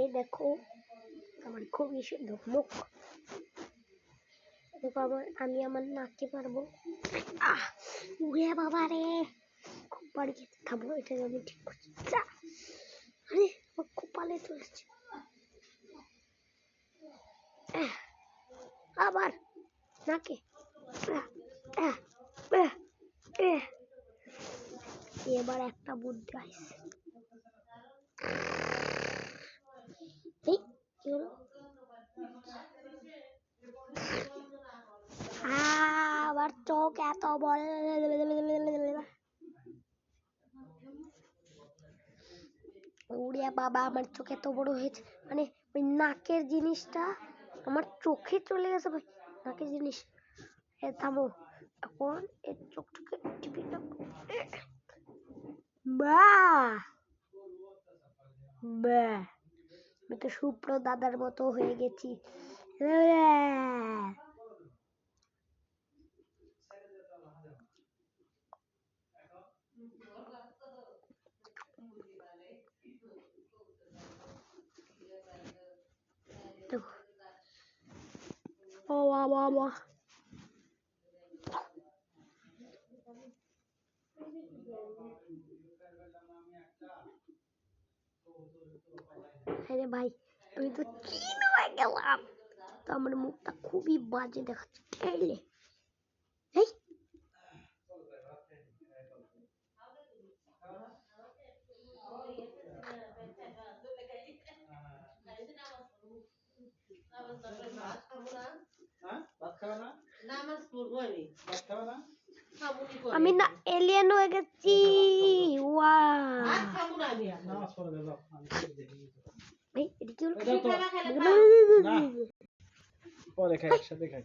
এই দেখো আমার খুবই সুন্দর মুখ। দেখো আমি আমার নাককে পারবো। উড়ে বাবা রে, খুব বাড়ি খেতে খাবো। এটা আমি ঠিক করছি। আরে আমার কপালে চলেছে। আবার নাকে। এবার একটা বুদ্ধি আসছে। আবার চোখ এত বড়। উড়িয়া বাবা আমার চোখ এত বড় হয়েছে, মানে ওই নাকের জিনিসটা আমার চোখে চলে গেছে ভাই। নাকের জিনিস থামো, এখন এর চোখটাকে টিপে আমি তো সুপ্র দাদার মতো হয়ে গেছি। ও বাবা, আরে ভাই আমি তো চিন হয়ে গেলাম। তো আমার মুখটা খুবই বাজে দেখাচ্ছে। আমি না এলিয়েন হয়ে গেছি। পরে খাই, একসাথে খাই।